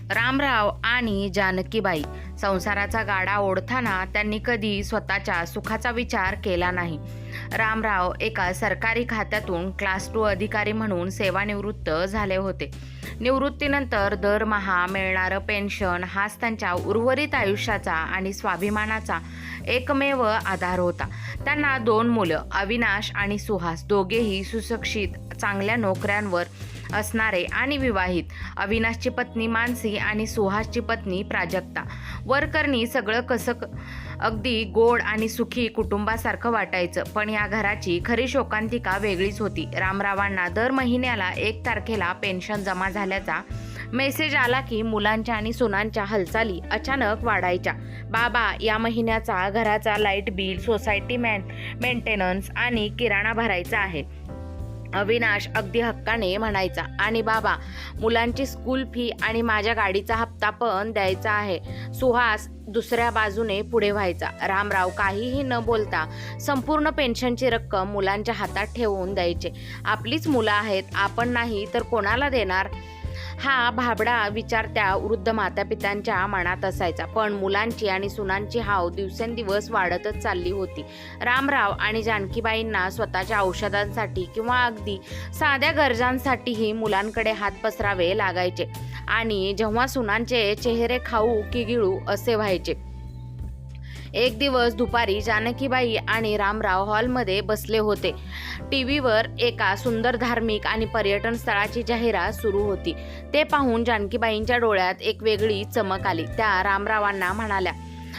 रामराव आणि जानकीबाई संसाराचा गाडा ओढताना त्यांनी कधी स्वतःच्या सुखाचा विचार केला नाही. रामराव एका सरकारी खात्यातून क्लास 2 अधिकारी म्हणून सेवानिवृत्त झाले होते. निवृत्तीनंतर दरमहा मिळणारं पेन्शन हाच त्यांच्या उर्वरित आयुष्याचा आणि स्वाभिमानाचा एकमेव आधार होता. त्यांना 2 मुलं अविनाश आणि सुहास, दोघेही सुशिक्षित, चांगल्या नोकऱ्यांवर असणारे आणि विवाहित. अविनाशची पत्नी मानसी आणि सुहासची पत्नी प्राजक्ता. वरकरणी सगळं कसं अगदी गोड आणि सुखी कुटुंबासारखं वाटायचं. पण या घराची खरी शोकांतिका वेगळीच होती. रामरावांना दर महिन्याला 1 तारखेला पेन्शन जमा झाल्याचा मेसेज आला की मुलांच्या आणि सुनांच्या हालचाली अचानक वाढायच्या. बाबा, या महिन्याचा घराचा लाईट बिल, सोसायटी मेंटेनन्स आणि किराणा भरायचा आहे. अविनाश अगदी हक्काने म्हणायचा. आणि बाबा, मुलांची स्कूल फी आणि माझ्या गाडीचा हप्ता पण द्यायचा आहे. सुहास दुसऱ्या बाजूने पुढे व्हायचा. रामराव काहीही न बोलता संपूर्ण पेन्शनची रक्कम मुलांच्या हातात ठेवून द्यायचे. आपलीच मुलं आहेत, आपण नाही तर कोणाला देणार, हा भाबडा विचार त्या वृद्ध मातापित्यांच्या मनात असायचा. पण मुलांची आणि सुनांची हाव दिवसेंदिवस वाढतच चालली होती. रामराव आणि जानकीबाईंना स्वतःच्या औषधांसाठी किंवा अगदी साध्या गरजांसाठीही मुलांकडे हात पसरावे लागायचे. आणि जेव्हा सुनांचे चेहरे खाऊ की गिळू असे व्हायचे. एक दिवस दुपारी जानकीबाई आणि रामराव हॉलमध्ये बसले होते. टीव्हीवर एका सुंदर धार्मिक आणि पर्यटन स्थळाची जाहिरात सुरू होती. ते पाहून जानकीबाईंच्या डोळ्यात एक वेगळी चमक आली. त्या रामरावांना म्हणाल्या,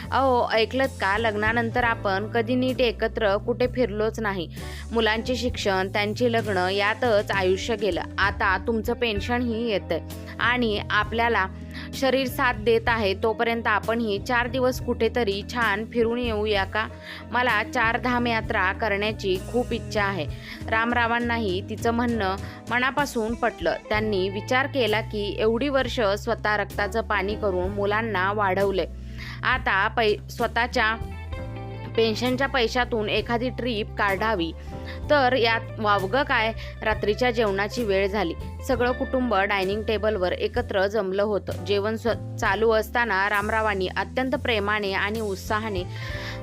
अहो, ऐकलत का, लग्नानंतर आपण कधी नीट एकत्र कुठे फिरलोच नाही. मुलांचे शिक्षण, त्यांची लग्न यातच आयुष्य गेलं. आता तुमचं पेन्शनही येतंय आणि आपल्याला शरीर साथ देत आहे, तोपर्यंत आपणही 4 दिवस कुठेतरी छान फिरून येऊया का? मला 4 धाम यात्रा करण्याची खूप इच्छा आहे. रामरावांनाही तिचं म्हणणं मनापासून पटलं. त्यांनी विचार केला की एवढी वर्ष स्वतः रक्ताचं पाणी करून मुलांना वाढवले. आता स्वतःच्या पेन्शनच्या पैशातून एखादी ट्रीप काढावी तर यात वावगं काय. रात्रीच्या जेवणाची वेळ झाली. सगळं कुटुंब डायनिंग टेबलवर एकत्र जमलं होतं. जेवण चालू असताना रामरावांनी अत्यंत प्रेमाने आणि उत्साहाने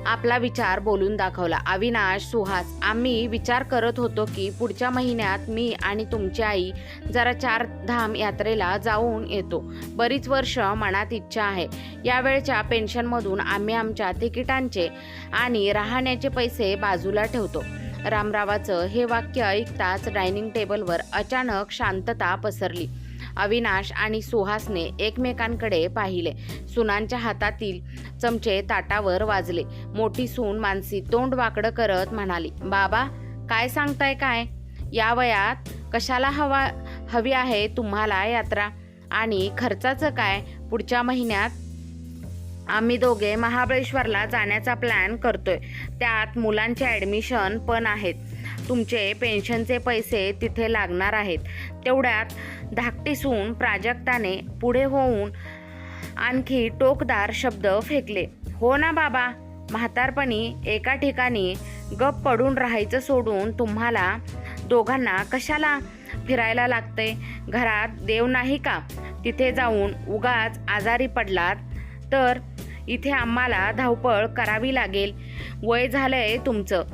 आपला विचार बोलून दाखवला. अविनाश, सुहास, आम्ही विचार करत होतो की पुढच्या महिन्यात मी आणि तुमची आई जरा 4 धाम यात्रेला जाऊन येतो. बरीच वर्ष मनात इच्छा आहे. यावेळच्या पेन्शनमधून आम्ही आमच्या तिकिटांचे आणि राहण्याचे पैसे बाजूला ठेवतो. रामरावाचं हे वाक्य ऐकताच डायनिंग टेबलवर अचानक शांतता पसरली. अविनाश आणि सुहासने एकमेकांकडे पाहिले. सुनांच्या हातातील चमचे ताटावर वाजले. मोठी सून मानसी तोंड वाकडं करत म्हणाली, बाबा, काय सांगताय काय? या वयात कशाला हवी आहे तुम्हाला यात्रा? आणि खर्चाचं काय? पुढच्या महिन्यात आम्ही दोघे महाबळेश्वरला जाण्याचा प्लॅन करतोय. त्यात मुलांचे ॲडमिशन पण आहेत. तुमचे पेन्शनचे पैसे तिथे लागणार आहेत. तेवढ्यात धाकटी सून प्राजक्ताने पुढे होऊन आणखी टोकदार शब्द फेकले. हो ना बाबा, म्हातारपणी एका ठिकाणी गप पडून राहायचं सोडून तुम्हाला दोघांना कशाला फिरायला लागतंय? घरात देव नाही का? तिथे जाऊन उगाच आजारी पडलात तर इथे आम्हाला धावपळ करावी लागेल. वय झालंय तुमचं.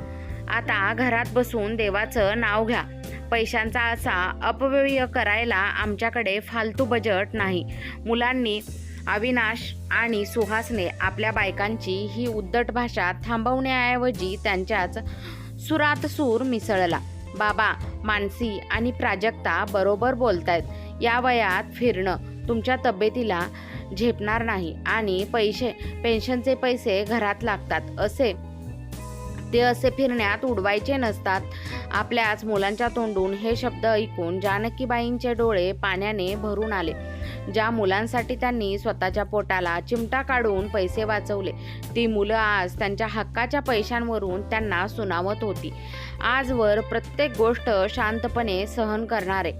आता घरात बसून देवाचं नाव घ्या. पैशांचा असा अपव्यय करायला आमच्याकडे फालतू बजेट नाही. मुलांनी, अविनाश आणि सुहासने आपल्या बायकांची ही उद्धट भाषा थांबवण्याऐवजी त्यांच्याच सुरात सूर मिसळला. बाबा, मानसी आणि प्राजक्ता बरोबर बोलतायत. या वयात फिरणं तुमच्या तब्येतीला झेपणार नाही आणि पेन्शनचे पैसे घरात लागतात. ते असे फिरण्यात उडवायचे नसतात. आपल्याच मुलांच्या तोंडून हे शब्द ऐकून जानकीबाईंचे डोळे पाण्याने भरून आले. ज्या मुलांसाठी त्यांनी स्वतःच्या पोटाला चिमटा काढून पैसे वाचवले, ती मुलं आज त्यांच्या हक्काच्या पैशांवरून त्यांना सुनावत होती. आजवर प्रत्येक गोष्ट शांतपणे सहन करणारे,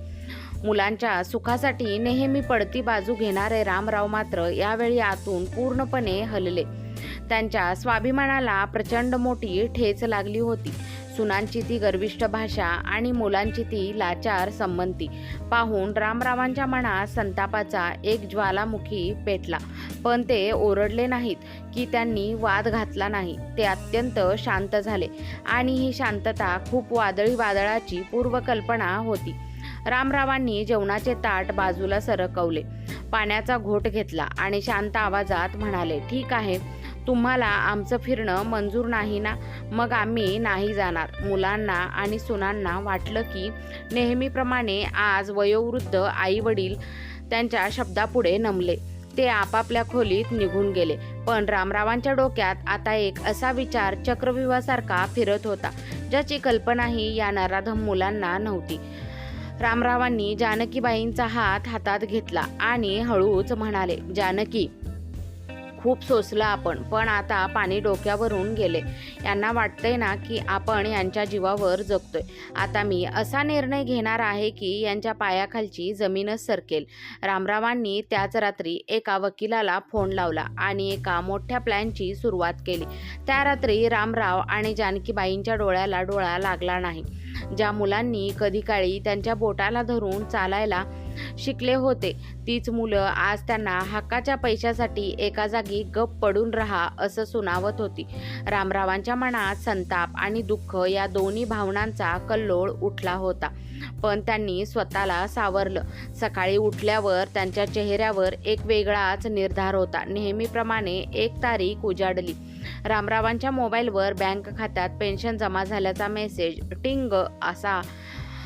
मुलांच्या सुखासाठी नेहमी पडती बाजू घेणारे रामराव मात्र यावेळी आतून पूर्णपणे हलले. त्यांच्या स्वाभिमानाला प्रचंड मोठी ठेच लागली होती. सुनांची ती गर्विष्ठ भाषा आणि मुलांची ती लाचार संमती पाहून रामरावांच्या मनात संतापाचा एक ज्वालामुखी पेटला. पण ते ओरडले नाहीत की त्यांनी वाद घातला नाही. ते अत्यंत शांत झाले आणि ही शांतता खूप वादळी वादळाची पूर्वकल्पना होती. रामरावांनी जेवणाचे ताट बाजूला सरकवले, पाण्याचा घोट घेतला आणि शांत आवाजात म्हणाले, ठीक आहे, तुम्हाला आमचं फिरणं मंजूर नाही ना, मग आम्ही नाही जाणार. मुलांना आणि सुनांना वाटलं की नेहमीप्रमाणे आज वयोवृद्ध आई वडील त्यांच्या शब्दापुढे नमले. ते आपापल्या खोलीत निघून गेले. पण रामरावांच्या डोक्यात आता एक असा विचार चक्रव्यूहासारखा फिरत होता, ज्याची कल्पनाही या नराधम मुलांना नव्हती. रामरावांनी जानकीबाईंचा हात हातात घेतला आणि हळूच म्हणाले, जानकी, खूप सोसलं आपण, पण आता पाणी डोक्यावरून गेले. यांना वाटतंय ना की आपण यांच्या जीवावर जगतोय. आता मी असा निर्णय घेणार आहे की यांच्या पायाखालची जमीनच सरकेल. रामरावांनी त्याच रात्री एका वकिलाला फोन लावला आणि एका मोठ्या प्लॅनची सुरुवात केली. त्या रात्री रामराव आणि जानकीबाईंच्या डोळ्याला डोळा लागला नाही. ज्या मुलांनी कधी काळी त्यांच्या बोटाला धरून चालायला शिकले होते, तीच मुलं आज त्यांना हक्काच्या पैशासाठी एका जागी गप पडून राहा असं सुनावत होती. रामरावांच्या मनात संताप आणि दुःख या दोन्ही भावनांचा कल्लोळ उठला होता. पण त्यांनी स्वतःला सावरलं. सकाळी उठल्यावर त्यांच्या चेहऱ्यावर एक वेगळाच निर्धार होता. नेहमीप्रमाणे एक तारीख उजाडली. रामरावांच्या मोबाईलवर बँक खात्यात पेन्शन जमा झाल्याचा मेसेज टिंग असा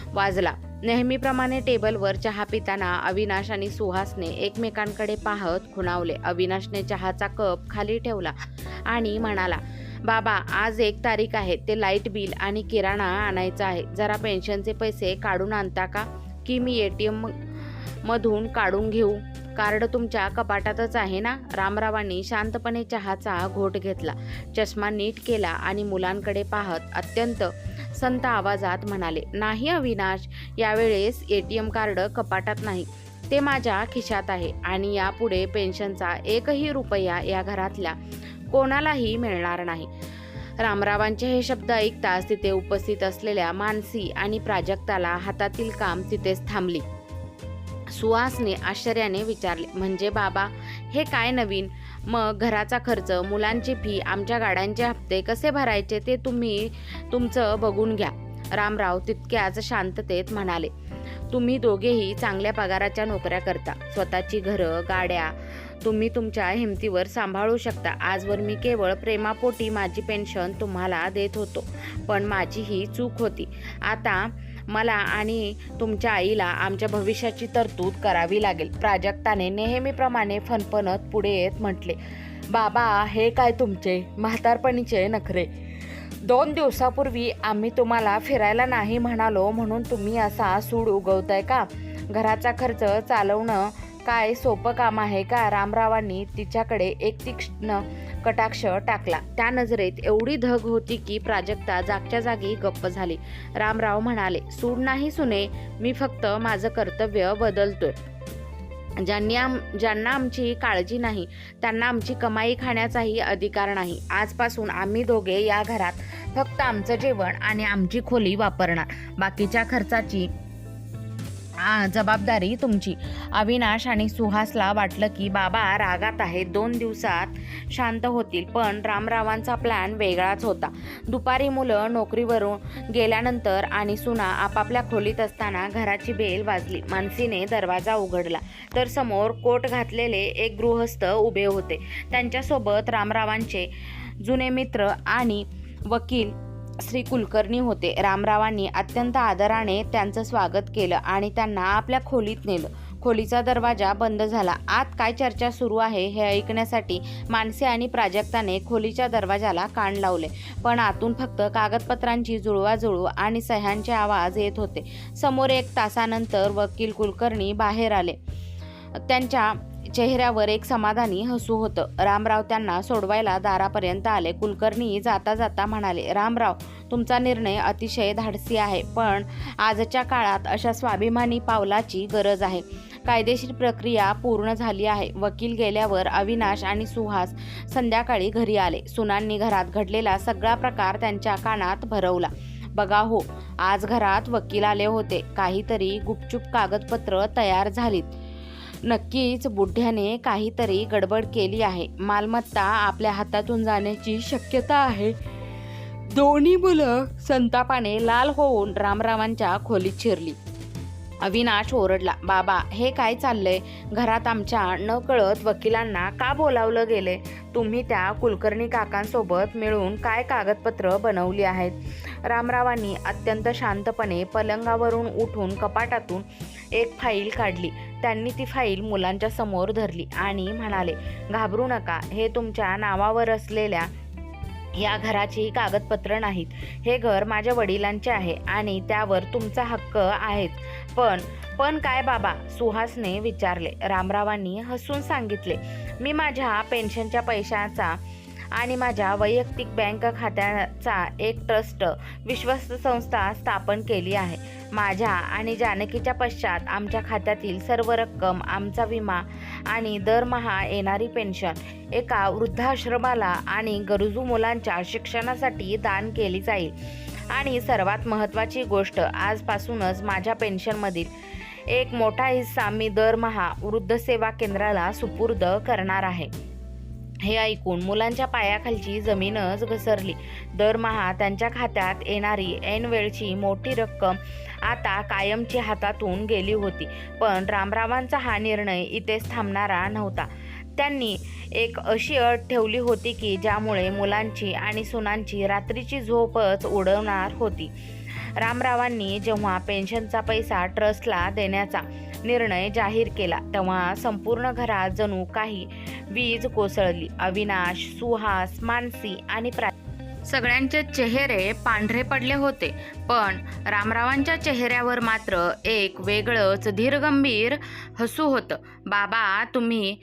वाजला. नेहमीप्रमाणे टेबलवर चहा पिताना अविनाश आणि सुहासने एकमेकांकडे पाहत खुणावले. अविनाशने चहाचा कप खाली ठेवला आणि म्हणाला, बाबा, आज 1 तारीख आहे. ते लाईट बिल आणि किराणा आणायचा आहे. जरा पेन्शनचे पैसे काढून आणता का, की मी ATM मधून काढून घेऊ? कार्ड तुमच्या कपाटातच आहे ना? रामरावांनी शांतपणे चहाचा घोट घेतला, चष्मा नीट केला आणि मुलांकडे पाहत अत्यंत संत आवाजात म्हणाले, नाही अविनाश, यावेळेस ATM कार्ड कपाटात नाही, ते माझ्या खिशात आहे आणि यापुढे पेन्शनचा 1ही रुपया या घरातल्या कोणालाही मिळणार नाही. रामरावांचे हे शब्द ऐकताच तिथे उपस्थित असलेल्या मानसी आणि प्राजक्ताला हातातील काम तिथेच थांबली. सुहासने आश्चर्याने विचारले, म्हणजे बाबा, हे काय नवीन? मग घराचा खर्च, मुलांची फी, आमच्या गाड्यांचे हप्ते कसे भरायचे ते तुम्ही तुमचं बघून घ्या. रामराव तितक्याच शांततेत म्हणाले, तुम्ही दोघेही चांगल्या पगाराच्या नोकऱ्या करता. स्वतःची घरं, गाड्या तुम्ही तुमच्या हिमतीवर सांभाळू शकता. आजवर मी केवळ प्रेमापोटी माझी पेन्शन तुम्हाला देत होतो, पण माझी ही चूक होती. आता मला आणि तुमच्या आईला आमच्या भविष्याची तरतूद करावी लागेल. प्राजक्ताने नेहमीप्रमाणे फणफणत पुढे येत म्हटले, बाबा, हे काय तुमचे म्हातारपणीचे नखरे? 2 दिवसापूर्वी आम्ही तुम्हाला फिरायला नाही म्हणालो म्हणून तुम्ही असा सूड उगवताय का? घराचा खर्च चालवणं काय सोपं काम आहे का? रामरावांनी तिच्याकडे एक तीक्ष्ण कटाक्ष टाकला. त्या नजरेत एवढी धग होती की प्राजक्ता जागच्या जागी गप्प झाली. रामराव म्हणाले, सूड नाही सुने, मी फक्त माझं कर्तव्य बदलतोय. ज्यांना आमची काळजी नाही त्यांना आमची कमाई खाण्याचाही अधिकार नाही. आजपासून आम्ही दोघे या घरात फक्त आमचं जेवण आणि आमची खोली वापरणार. बाकीच्या खर्चाची जबाबदारी तुमची. अविनाश आणि सुहासला वाटलं की बाबा रागात आहेत, 2 दिवसात शांत होतील. पण रामरावांचा प्लॅन वेगळाच होता. दुपारी मुलं नोकरीवरून गेल्यानंतर आणि सुना आपापल्या खोलीत असताना घराची बेल वाजली. मानसीने दरवाजा उघडला तर समोर कोट घातलेले एक गृहस्थ उभे होते. त्यांच्यासोबत रामरावांचे जुने मित्र आणि वकील श्री कुलकर्णी होते. रामरावांनी अत्यंत आदराने त्यांचं स्वागत केलं आणि त्यांना आपल्या खोलीत नेलं. खोलीचा दरवाजा बंद झाला. आत काय चर्चा सुरू आहे हे ऐकण्यासाठी मानसी आणि प्राजक्ताने खोलीच्या दरवाजाला कान लावले, पण आतून फक्त कागदपत्रांची जुळवाजुळव आणि सह्यांचे आवाज येत होते. समोर 1 तासानंतर वकील कुलकर्णी बाहेर आले. त्यांच्या चेहऱ्यावर एक समाधानी हसू होतं. रामराव त्यांना सोडवायला दारापर्यंत आले. कुलकर्णी जाता जाता म्हणाले, रामराव, तुमचा निर्णय अतिशय धाडसी आहे, पण आजच्या काळात अशा स्वाभिमानी पावलाची गरज आहे. कायदेशीर प्रक्रिया पूर्ण झाली आहे. वकील गेल्यावर अविनाश आणि सुहास संध्याकाळी घरी आले. सुनांनी घरात घडलेला सगळा प्रकार त्यांच्या कानात भरवला. बघा हो, आज घरात वकील आले होते. काहीतरी गुपचूप कागदपत्र तयार झालीत. नक्कीच बुढ्याने काहीतरी गडबड केली आहे. मालमत्ता आपल्या हातातून जाण्याची शक्यता आहे. दोन्ही मुलं संतापाने लाल होऊन रामरावांच्या खोलीत शिरली. अविनाश ओरडला, बाबा हे काय चाललंय? घरात आमच्या नकळत वकिलांना का बोलावलं गेले? तुम्ही त्या कुलकर्णी काकांसोबत मिळून काय कागदपत्र बनवली आहेत? रामरावांनी अत्यंत शांतपणे पलंगावरून उठून कपाटातून एक फाईल काढली. त्यांनी ती फाईल मुलांच्या समोर धरली आणि म्हणाले, घाबरू नका, हे तुमच्या नावावर असलेल्या या घराची कागदपत्र नाहीत. हे घर माझ्या वडिलांचे आहे आणि त्यावर तुमचा हक्क आहेच. पण काय बाबा? सुहासने विचारले. रामरावांनी हसून सांगितले, मी माझ्या पेन्शनच्या पैशाचा आणि माझ्या वैयक्तिक बँक खात्याचा एक ट्रस्ट विश्वस्त संस्था स्थापन केली आहे. माझ्या आणि जानकीच्या पश्चात आमच्या खात्यातील सर्व रक्कम, आमचा विमा आणि दरमहा येणारी पेन्शन एका वृद्धाश्रमाला आणि गरजू मुलांच्या शिक्षणासाठी दान केली जाईल. आणि सर्वात महत्त्वाची गोष्ट, आजपासूनच माझ्या पेन्शनमधील एक मोठा हिस्सा मी दरमहा वृद्ध सेवा केंद्राला सुपूर्द करणार आहे. हे ऐकून मुलांच्या पायाखालची जमीनच घसरली. दरमहा त्यांच्या खात्यात येणारी ऐनवेळची मोठी रक्कम आता कायमची हातातून गेली होती. पण रामरावांचा हा निर्णय इथेच थांबणारा नव्हता. त्यांनी एक अशी अट ठेवली होती की ज्यामुळे मुलांची आणि सुनांची रात्रीची झोपच उडवणार होती. रामरावांनी जेव्हा पेन्शनचा पैसा ट्रस्टला देण्याचा निर्णय जाहीर केला तेव्हा संपूर्ण घरात जणू काही वीज कोसळली. अविनाश, सुहास, मानसी आणि सगळ्यांचे चेहरे पांढरे पडले होते. पण रामरावांच्या चेहऱ्यावर मात्र एक वेगळंच धीरगंभीर हसू होतं. बाबा तुम्ही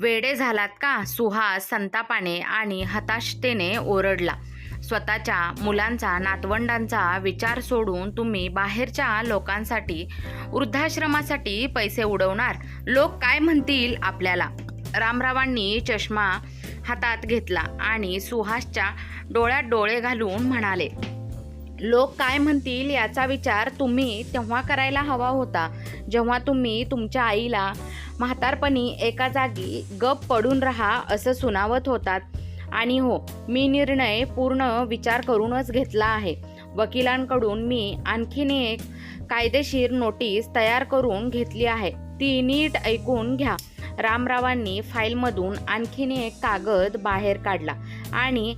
वेडे झालात का? सुहास संतापाने आणि हताशतेने ओरडला. स्वतःच्या मुलांचा, नातवंडांचा विचार सोडून तुम्ही बाहेरच्या लोकांसाठी, वृद्धाश्रमासाठी पैसे उडवणार? लोक काय म्हणतील आपल्याला? रामरावांनी चष्मा हातात घेतला आणि सुहासच्या डोळ्यात डोळे घालून म्हणाले, लोक काय म्हणतील याचा विचार तुम्ही तेव्हा करायला हवा होता जेव्हा तुम्ही तुमच्या आईला म्हातारपणी एका जागी गप पडून राहा असं सुनावत होतात. आणि हो, मी निर्णय पूर्ण विचार करूनच घेतला आहे. वकिलांकडून मी आणखीन एक कायदेशीर नोटीस तयार करून घेतली आहे. ती नीट ऐकून घ्या. रामरावांनी फाईलमधून आणखीन एक कागद बाहेर काढला आणि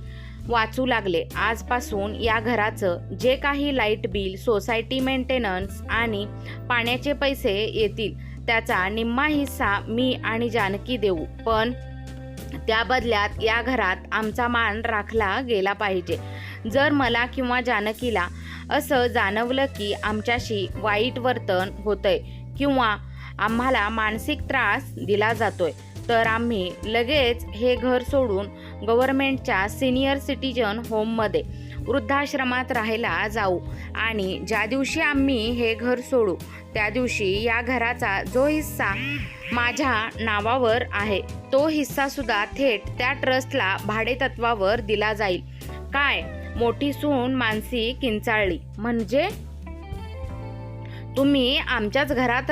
वाचू लागले. आजपासून या घराचं जे काही लाईट बिल, सोसायटी मेंटेनन्स आणि पाण्याचे पैसे येतील त्याचा निम्मा हिस्सा मी आणि जानकी देऊ. पण त्या बदल्यात या घरात आमचा मान राखला गेला पाहिजे. जर मला किंवा जानकीला असं जाणवलं की आमच्याशी वाईट वर्तन होतंय किंवा आम्हाला मानसिक त्रास दिला जातोय तर आम्ही लगेच हे घर सोडून गव्हर्नमेंटच्या सिनियर सिटीजन होममध्ये, वृद्धाश्रमात राहायला जाऊ. आणि ज्या दिवशी आम्ही हे घर सोडू त्या दिवशी या घराचा जो हिस्सा माझ्या नावावर आहे तो हिस्सा सुद्धा थेट त्या ट्रस्टला भाडेतत्वावर दिला जाईल. काय? मोठी सून मानसी किंचाळली. म्हणजे तुम्ही आमच्याच घरात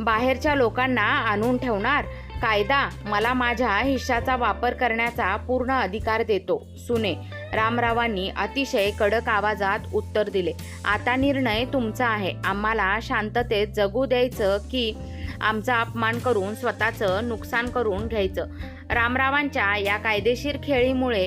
बाहेरच्या लोकांना आणून ठेवणार? कायदा मला माझ्या हिश्शाचा वापर करण्याचा पूर्ण अधिकार देतो. सुने, रामरावांनी अतिशय कडक आवाजात उत्तर दिले. आता निर्णय तुमचा आहे. आम्हाला शांततेत जगू द्यायचं की आमचा अपमान करून स्वतःचं नुकसान करून घ्यायचं? रामरावांच्या या कायदेशीर खेळीमुळे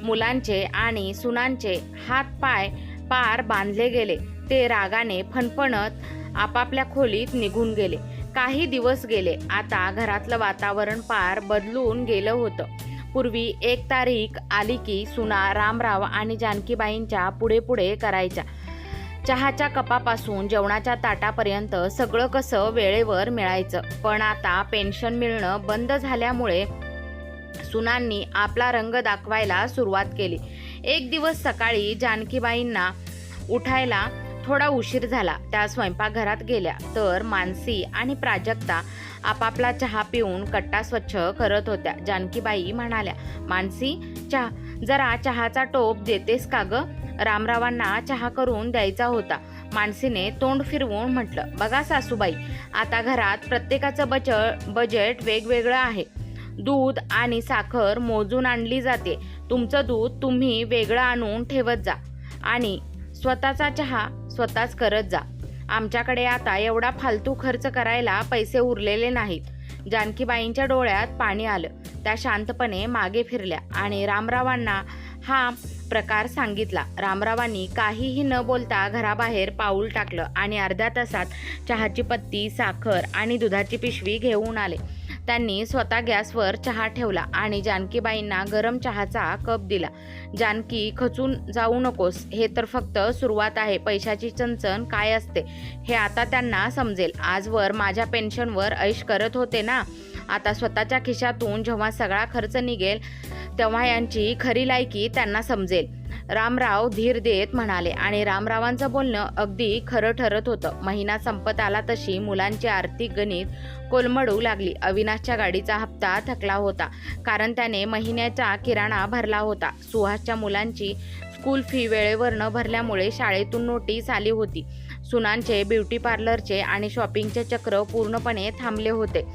मुलांचे आणि सुनांचे हातपाय पार बांधले गेले. ते रागाने फणफणत आपापल्या खोलीत निघून गेले. काही दिवस गेले. आता घरातलं वातावरण पार बदलून गेलं होतं. पूर्वी एक तारीख आली की सुना रामराव आणि जानकीबाईंच्या पुढे पुढे करायच्या. चहाच्या कपापासून जेवणाच्या ताटापर्यंत सगळं कसं वेळेवर मिळायचं. पण आता पेन्शन मिळणं बंद झाल्यामुळे सुनांनी आपला रंग दाखवायला सुरुवात केली. एक दिवस सकाळी जानकीबाईंना उठायला थोडा उशीर झाला. त्या स्वयंपाकघरात गेल्या तर मानसी आणि प्राजक्ता आपापला चहा पिऊन कट्टा स्वच्छ करत होत्या. जानकीबाई म्हणाल्या, मानसी, जरा चहाचा टोप देतेस का ग? रामरावांना चहा करून द्यायचा होता. मानसीने तोंड फिरवून म्हटलं, बघा सासूबाई, आता घरात प्रत्येकाचं बजेट वेगवेगळं आहे. दूध आणि साखर मोजून आणली जाते. तुमचं दूध तुम्ही वेगळं आणून ठेवत जा आणि स्वतःचा चहा स्वतःच करत जा. आमच्याकडे आता एवढा फालतू खर्च करायला पैसे उरलेले नाहीत. जानकीबाईंच्या डोळ्यात पाणी आलं. त्या शांतपणे मागे फिरल्या आणि रामरावांना हा प्रकार सांगितला. रामरावांनी काहीही न बोलता घराबाहेर पाऊल टाकलं आणि अर्ध्या तासात चहाची पत्ती, साखर आणि दुधाची पिशवी घेऊन आले. त्यांनी स्वतः गॅसवर चहा ठेवला आणि जानकीबाईंना गरम चहाचा कप दिला. जानकी, खचून जाऊ नकोस, हे तर फक्त सुरुवात आहे. पैशाची चणचण काय असते हे आता त्यांना समजेल. आजवर माझ्या पेन्शनवर ऐश करत होते ना, आता स्वतःच्या खिशातून जेव्हा सगळा खर्च निघेल तेव्हा यांची खरी लायकी त्यांना समजेल. रामराव धीर देत म्हणाले आणि रामरावांचं बोलणं अगदी खरं ठरत होतं. महिना संपत आला तशी मुलांची आर्थिक गणित कोलमडू लागली. अविनाशच्या गाडीचा हप्ता थकला होता कारण त्याने महिन्याचा किराणा भरला होता. सुहासच्या मुलांची स्कूल फी वेळेवर न भरल्यामुळे शाळेतून नोटीस आली होती. सुनांचे ब्युटी पार्लरचे आणि शॉपिंगचे चक्र पूर्णपणे थांबले होते.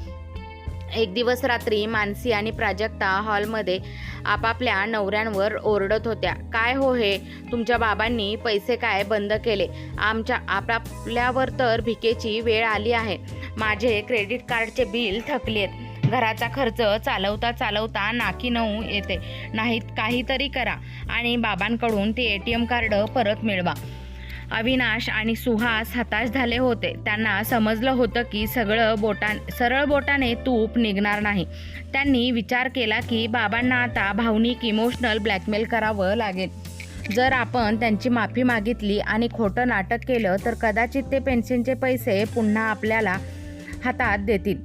एक दिवस रात्री मानसी आणि प्राजक्ता हॉलमध्ये आपापल्या नवऱ्यांवर ओरडत होत्या. काय हो हे, तुमच्या बाबांनी पैसे काय बंद केले? आपापल्यावर तर भिकेची वेळ आली आहे. माझे क्रेडिट कार्डचे बिल थकलेत. घराचा खर्च चालवता चालवता नाकी नऊ येते. नाहीत काहीतरी करा आणि बाबांकडून ते ATM कार्ड परत मिळवा. अविनाश आणि सुहास हताश झाले होते. त्यांना समजलं होतं की सरळ बोटाने तूप निघणार नाही. त्यांनी विचार केला की बाबांना आता भावनिक इमोशनल ब्लॅकमेल करावं लागेल. जर आपण त्यांची माफी मागितली आणि खोटं नाटक केलं तर कदाचित ते पेन्शनचे पैसे पुन्हा आपल्याला हातात देतील.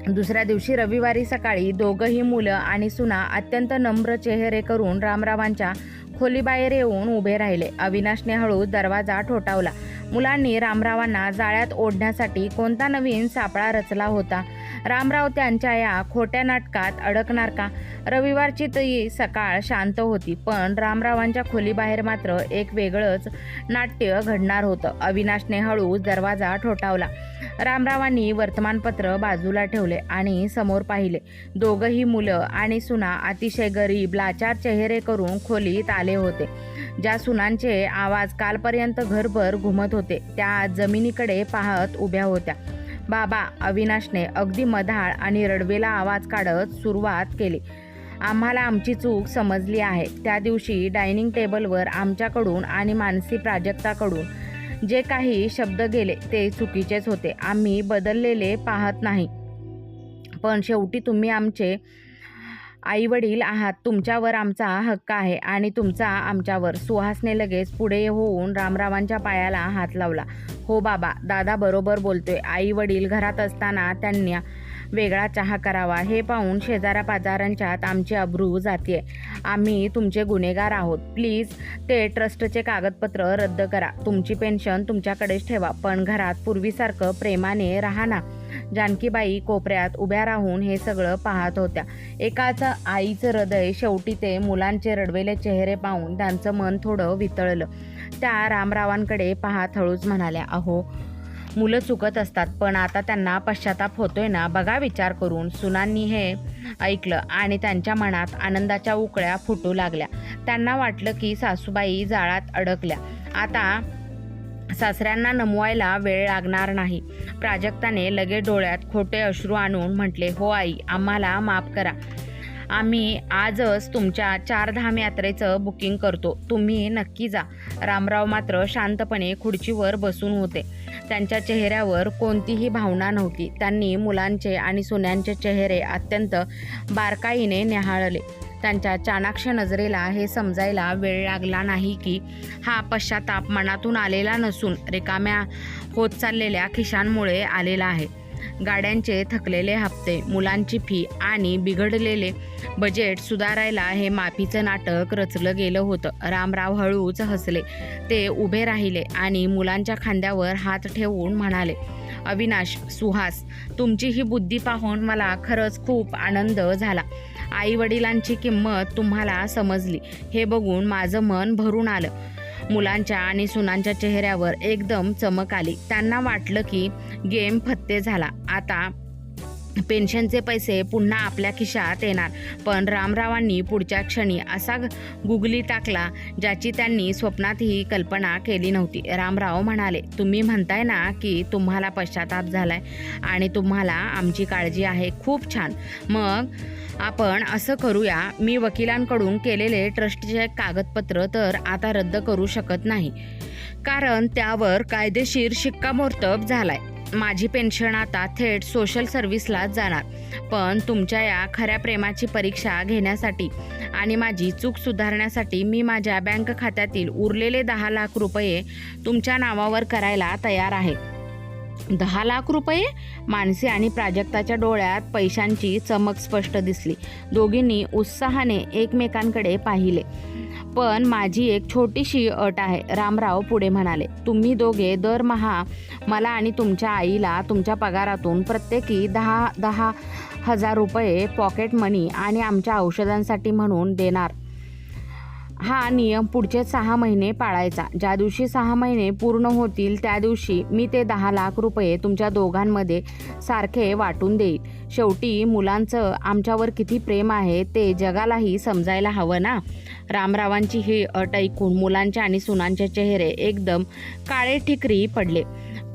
दुसऱ्या दिवशी रविवारी सकाळी दोघंही मुलं आणि सुना अत्यंत नम्र चेहरे करून रामरावांच्या खोलीबाहेर येऊन उभे राहिले. अविनाशने हळूच दरवाजा ठोठावला. मुलांनी रामरावांना जाळ्यात ओढण्यासाठी कोणता नवीन सापळा रचला होता? रामराव त्यांच्या या खोट्या नाटकात अडकणार का? रविवारची ती सकाळ शांत होती, पण रामरावांच्या खोलीबाहेर मात्र एक वेगळंच नाट्य घडणार होतं. अविनाशने हळूच दरवाजा ठोठावला. रामरावांनी वर्तमानपत्र बाजूला ठेवले आणि समोर पाहिले. दोघंही मुलं आणि सुना अतिशय गरीब, लाचार चेहरे करून खोलीत आले होते. ज्या सुनांचे आवाज कालपर्यंत घरभर घुमत होते त्या जमिनीकडे पाहत उभ्या होत्या. बाबा, अविनाशने अगदी मधाळ आणि रडवेला आवाज काढत सुरुवात केली. आम्हाला आमची चूक समजली आहे. त्या दिवशी डायनिंग टेबलवर आमच्याकडून आणि मानसी प्राजक्ताकडून जे काही शब्द गेले ते चुकीचेच होते. आम्ही बदललेले पाहत नाही, पण शेवटी तुम्ही आमचे आईवडील आहात. तुमच्यावर आमचा हक्क आहे आणि तुमचा आमच्यावर. सुहासने लगेच पुढे होऊन रामरावांच्या पायाला हात लावला. हो बाबा, दादा बरोबर बोलतोय. आई वडील घरात असताना त्यांना वेगळा चहा करावा हे पाहून शेजाऱ्या-पाजाऱ्यांच्यात आमची अब्रू जातीये. आम्ही तुमचे गुन्हेगार आहोत. प्लीज ते ट्रस्टचे कागदपत्र रद्द करा. तुमची पेन्शन तुमच्याकडेच ठेवा, पण घरात पूर्वीसारखं प्रेमाने राहा ना. जानकीबाई कोपऱ्यात उभ्या राहून हे सगळं पाहत होत्या. एकाच आईचं हृदय. शेवटी ते मुलांचे रडवेले चेहरे पाहून त्यांचं मन थोडं वितळलं. त्या रामरावांकडे पाहत हळूच म्हणाल्या, अहो, मुलं चुकत असतात, पण आता त्यांना पश्चाताप होतोय ना, बघा विचार करून. सुनांनी हे ऐकलं आणि त्यांच्या मनात आनंदाच्या उकळ्या फुटू लागल्या. त्यांना वाटलं की सासूबाई जाळ्यात अडकल्या. आता सासऱ्यांना नमवायला वेळ लागणार नाही. प्राजक्ताने लगेच डोळ्यात खोटे अश्रू आणून म्हटले, हो आई, आम्हाला माफ करा. आम्ही आजच तुमच्या 4 धाम यात्रेचं बुकिंग करतो. तुम्ही नक्की जा. रामराव मात्र शांतपणे खुर्चीवर बसून होते. त्यांच्या चेहऱ्यावर कोणतीही भावना नव्हती. त्यांनी मुलांचे आणि सुन्यांचे चेहरे अत्यंत बारकाईने निहाळले. त्यांच्या चाणाक्ष नजरेला हे समजायला वेळ लागला नाही की हा पश्चाताप मनातून आलेला नसून रिकाम्या होत चाललेल्या खिशांमुळे आलेला आहे. गाड्यांचे थकलेले हप्ते, मुलांची फी आणि बिघडलेले बजेट सुधारायला हे माफीचं नाटक रचलं गेलं होतं. रामराव हळूच हसले. ते उभे राहिले आणि मुलांच्या खांद्यावर हात ठेवून म्हणाले, अविनाश, सुहास, तुमची ही बुद्धी पाहून मला खरंच खूप आनंद झाला. आई वडिलांची किंमत तुम्हाला समजली हे बघून माझं मन भरून आलं. मुलांच्या आणि सुनांच्या चेहऱ्यावर एकदम चमक आली. त्यांना वाटलं की गेम फत्ते झाला. आता पेन्शनचे पैसे पुन्हा आपल्या खिशात येणार. पण रामरावांनी पुढच्या क्षणी असा गुगली टाकला ज्याची त्यांनी स्वप्नातही कल्पना केली नव्हती. रामराव म्हणाले, तुम्ही म्हणताय ना की तुम्हाला पश्चाताप झालाय आणि तुम्हाला आमची काळजी आहे. खूप छान. मग आपण असं करूया, मी वकिलांकडून केलेले ट्रस्टचे कागदपत्र तर आता रद्द करू शकत नाही, कारण त्यावर कायदेशीर शिक्कामोर्तब झालाय. माझी पेन्शन आता थेट सोशल सर्व्हिसलाच जाणार. पण तुमच्या या खऱ्या प्रेमाची परीक्षा घेण्यासाठी आणि माझी चूक सुधारण्यासाठी मी माझ्या बँक खात्यातील उरलेले 10 लाख रुपये तुमच्या नावावर करायला तयार आहे. 10 लाख रुपये? मानसी आणि प्राजक्ताच्या डोळ्यात पैशांची चमक स्पष्ट दिसली. दोघींनी उत्साहाने एकमेकांकडे पाहिले. पण माझी एक छोटीशी अट आहे, रामराव पुढे म्हणाले. तुम्ही दोघे दरमहा मला आणि तुमच्या आईला तुमच्या पगारातून प्रत्येकी 10,000 रुपये पॉकेट मनी आणि आमच्या औषधांसाठी म्हणून देणार. हा नियम पुढचे 6 महिने पाळायचा. ज्या दिवशी 6 महिने पूर्ण होतील त्या दिवशी मी ते 10 लाख रुपये तुमच्या दोघांमध्ये सारखे वाटून देईल. शेवटी मुलांचं आमच्यावर किती प्रेम आहे ते जगालाही समजायला हवं ना. रामरावांची ही अट ऐकून मुलांच्या आणि सुनांचे चेहरे एकदम काळे ठिकरी पडले.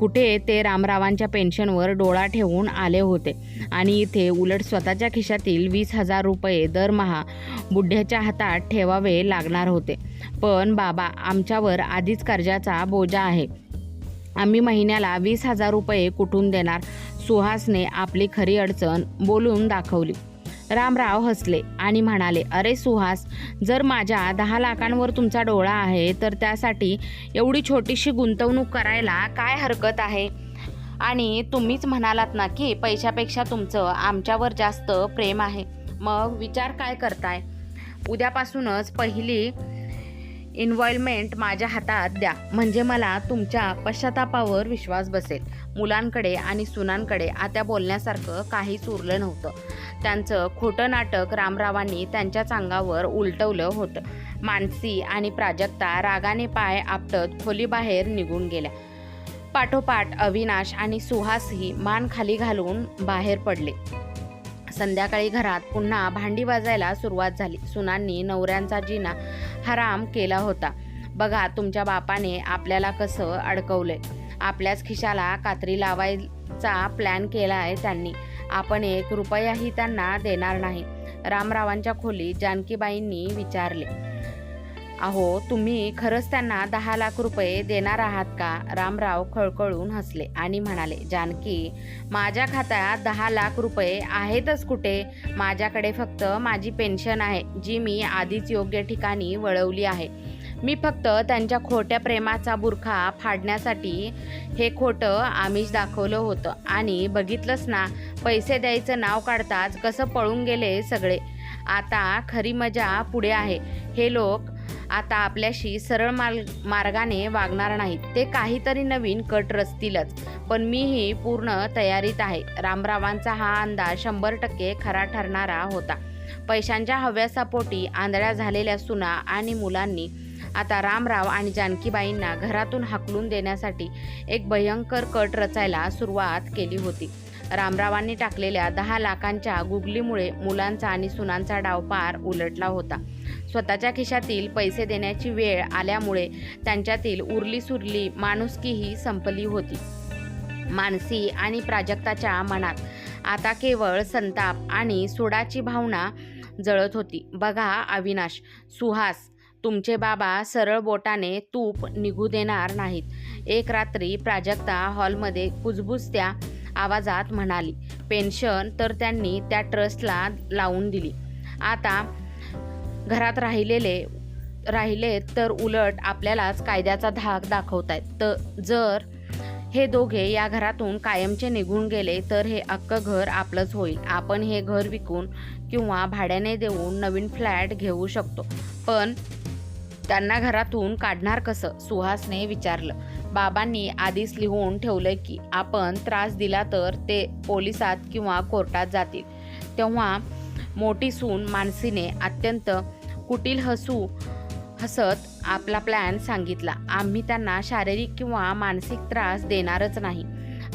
कुठे ते रामरावांच्या पेन्शनवर डोळा ठेवून आले होते आणि इथे उलट स्वतःच्या खिशातील 20,000 रुपये दरमहा बुड्ढ्याच्या हातात ठेवावे लागणार होते. पण बाबा, आमच्यावर आधीच कर्जाचा बोजा आहे. आम्ही महिन्याला 20,000 रुपये कुठून देणार? सुहासने आपली खरी अडचण बोलून दाखवली. रामराव हसले आणि म्हणाले, अरे सुहास, जर माझ्या 10 लाखांवर तुमचा डोळा आहे तर त्यासाठी एवढी छोटीशी गुंतवणूक करायला काय हरकत आहे? आणि तुम्हीच म्हणालात ना की पैशापेक्षा तुमचं आमच्यावर जास्त प्रेम आहे. मग विचार काय करताय? उद्यापासूनच पहिली इन्व्हॉल्वमेंट माझ्या हातात द्या, म्हणजे मला तुमच्या पश्चातापावर विश्वास बसेल. मुलांकडे आणि सुनांकडे आता बोलण्यासारखं काहीच उरलं नव्हतं. त्यांचं खोटं नाटक रामरावांनी त्यांच्याच अंगावर उलटवलं होतं. मानसी आणि प्राजक्ता रागाने पाय आपटत खोलीबाहेर निघून गेल्या. पाठोपाठ अविनाश आणि सुहासही मान खाली घालून बाहेर पडले. संध्याकाळी घरात पुन्हा भांडी वाजायला सुरुवात झाली. सुनांनी नवऱ्यांचा जिना हराम केला होता. बघा, तुमच्या बापाने आपल्याला कसं अडकवलंय. आपल्याच खिशाला कात्री लावायचा प्लॅन केला आहे त्यांनी. आपण 1 रुपयाही त्यांना देणार नाही. रामरावांच्या खोलीत जानकीबाईंनी विचारले, अहो, तुम्ही खरंच त्यांना 10 लाख रुपये देणार आहात का? रामराव खळखळून हसले आणि म्हणाले, जानकी, माझ्या खात्यात 10 लाख रुपये आहेतच कुठे? माझ्याकडे फक्त माझी पेन्शन आहे, जी मी आधीच योग्य ठिकाणी वळवली आहे. मी फक्त त्यांच्या खोट्या प्रेमाचा बुरखा फाडण्यासाठी हे खोटं आमिष दाखवलं होतं. आणि बघितलंच ना, पैसे द्यायचं नाव काढताच कसं पळून गेले सगळे. आता खरी मजा पुढे आहे. हे लोक आता आपल्याशी सरळ मार्गाने वागणार नाहीत. ते काहीतरी नवीन कट रचतीलच. पण मीही पूर्ण तयारीत आहे. रामरावांचा हा अंदाज 100% खरा ठरणारा होता. पैशांच्या हव्यासापोटी आंधळ्या झालेल्या सुना आणि मुलांनी आता रामराव आणि जानकीबाईंना घरातून हाकलून देण्यासाठी एक भयंकर कट रचायला सुरुवात केली होती. रामरावांनी टाकलेल्या 10 लाखांच्या गुगलीमुळे मुलांचा आणि सुनांचा डाव पार उलटला होता. स्वतःच्या खिशातील पैसे देण्याची वेळ आल्यामुळे त्यांच्यातील उरली सुरली माणुसकीही संपली होती. मानसी आणि प्राजक्ताच्या मनात आता केवळ संताप आणि सुडाची भावना जळत होती. बघा अविनाश, सुहास, तुमचे बाबा सरळ बोटाने तूप निघू देणार नाहीत. एक रात्री प्राजक्ता हॉलमध्ये कुजबुजत्या आवाजात म्हणाली, पेन्शन तर त्यांनी त्या ट्रस्टला लावून दिली. आता घरात राहिले तर उलट आपल्यालाच कायद्याचा धाक दाखवतायत. तर जर हे दोघे या घरातून कायमचे निघून गेले तर हे अख्खं घर आपलंच होईल. आपण हे घर विकून किंवा भाड्याने देऊन नवीन फ्लॅट घेऊ शकतो. पण त्यांना घरातून काढणार कसं? सुहासने विचारलं. बाबांनी आधीच लिहून ठेवलं की आपण त्रास दिला तर ते पोलिसात किंवा कोर्टात जातील. तेव्हा मोठी सून मानसीने अत्यंत कुटील हसत आपला प्लॅन सांगितला. आम्ही त्यांना शारीरिक किंवा मानसिक त्रास देणारच नाही.